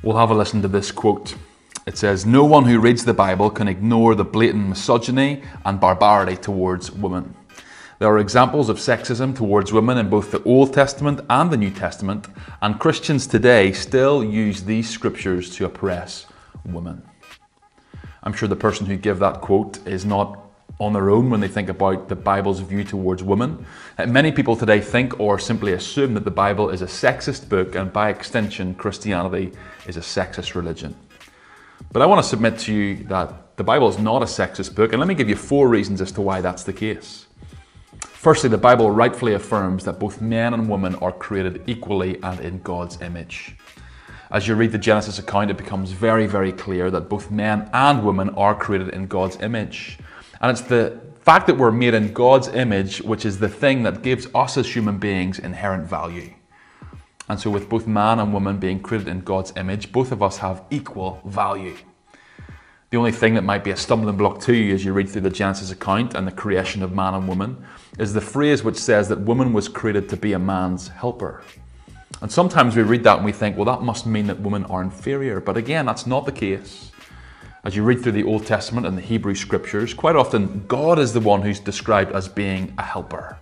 We'll have a listen to this quote. It says, "No one who reads the Bible can ignore the blatant misogyny and barbarity towards women. There are examples of sexism towards women in both the Old Testament and the New Testament, and Christians today still use these scriptures to oppress women." I'm sure the person who gave that quote is not on their own when they think about the Bible's view towards women. Many people today think or simply assume that the Bible is a sexist book, and by extension, Christianity is a sexist religion. But I want to submit to you that the Bible is not a sexist book, and let me give you 4 reasons as to why that's the case. Firstly, the Bible rightfully affirms that both men and women are created equally and in God's image. As you read the Genesis account, it becomes very, very clear that both men and women are created in God's image. And it's the fact that we're made in God's image which is the thing that gives us as human beings inherent value. And so with both man and woman being created in God's image, both of us have equal value. The only thing that might be a stumbling block to you as you read through the Genesis account and the creation of man and woman is the phrase which says that woman was created to be a man's helper. And sometimes we read that and we think, well, that must mean that women are inferior. But again, that's not the case. As you read through the Old Testament and the Hebrew scriptures, quite often God is the one who's described as being a helper.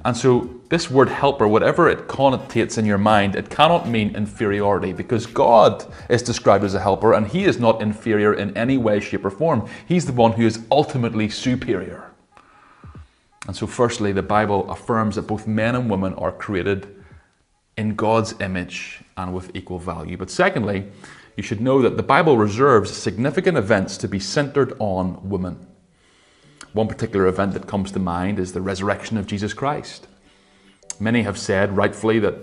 And so this word helper, whatever it connotates in your mind, it cannot mean inferiority, because God is described as a helper and he is not inferior in any way, shape or form. He's the one who is ultimately superior. And so firstly, the Bible affirms that both men and women are created in God's image and with equal value. But secondly, you should know that the Bible reserves significant events to be centered on women. One particular event that comes to mind is the resurrection of Jesus Christ. Many have said, rightfully, that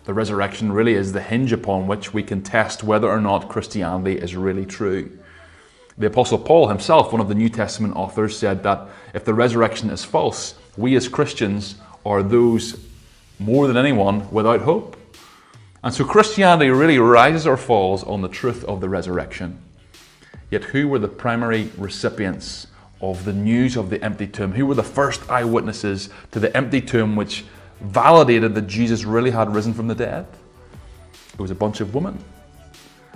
the resurrection really is the hinge upon which we can test whether or not Christianity is really true. The Apostle Paul himself, one of the New Testament authors, said that if the resurrection is false, we as Christians are those more than anyone without hope. And so Christianity really rises or falls on the truth of the resurrection. Yet who were the primary recipients of the news of the empty tomb? Who were the first eyewitnesses to the empty tomb which validated that Jesus really had risen from the dead? It was a bunch of women.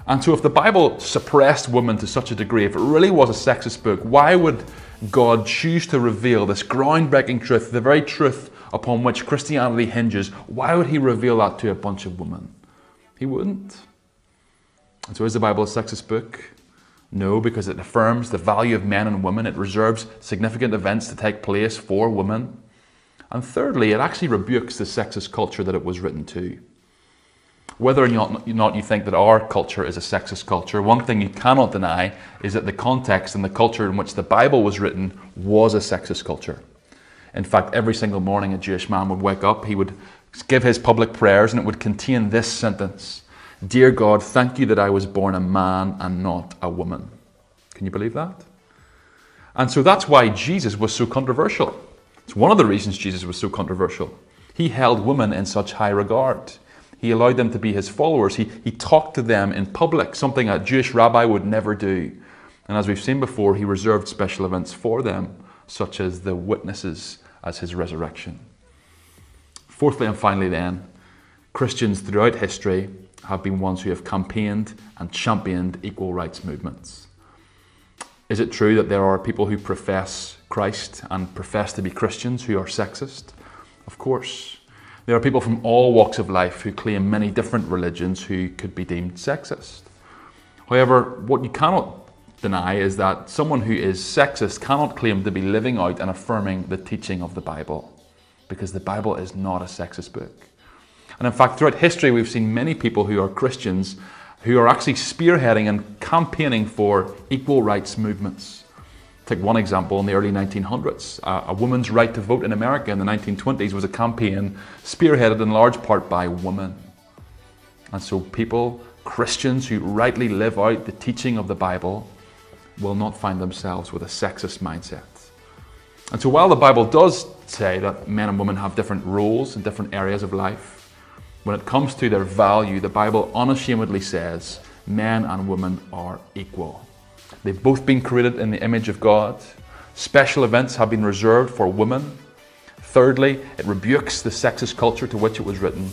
And so if the Bible suppressed women to such a degree, if it really was a sexist book, why would God choose to reveal this groundbreaking truth, the very truth upon which Christianity hinges? Why would he reveal that to a bunch of women? He wouldn't. And so is the Bible a sexist book? No, because it affirms the value of men and women. It reserves significant events to take place for women. And thirdly, it actually rebukes the sexist culture that it was written to. Whether or not you think that our culture is a sexist culture, one thing you cannot deny is that the context and the culture in which the Bible was written was a sexist culture. In fact, every single morning a Jewish man would wake up, he would give his public prayers, and it would contain this sentence: "Dear God, thank you that I was born a man and not a woman." Can you believe that? And so that's why Jesus was so controversial. It's one of the reasons Jesus was so controversial. He held women in such high regard. He allowed them to be his followers. He talked to them in public, something a Jewish rabbi would never do. And as we've seen before, he reserved special events for them, such as the witnesses as his resurrection. Fourthly and finally then, Christians throughout history have been ones who have campaigned and championed equal rights movements. Is it true that there are people who profess Christ and profess to be Christians who are sexist? Of course. There are people from all walks of life who claim many different religions who could be deemed sexist. However, what you cannot deny is that someone who is sexist cannot claim to be living out and affirming the teaching of the Bible, because the Bible is not a sexist book. And in fact, throughout history, we've seen many people who are Christians who are actually spearheading and campaigning for equal rights movements. Take one example in the early 1900s. A woman's right to vote in America in the 1920s was a campaign spearheaded in large part by women. And so people, Christians who rightly live out the teaching of the Bible, will not find themselves with a sexist mindset. And so while the Bible does say that men and women have different roles in different areas of life, when it comes to their value, the Bible unashamedly says men and women are equal. They've both been created in the image of God. Special events have been reserved for women. Thirdly, it rebukes the sexist culture to which it was written.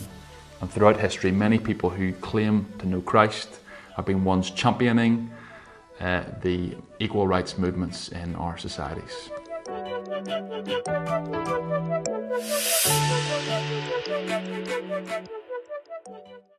And throughout history, many people who claim to know Christ have been ones championing the equal rights movements in our societies.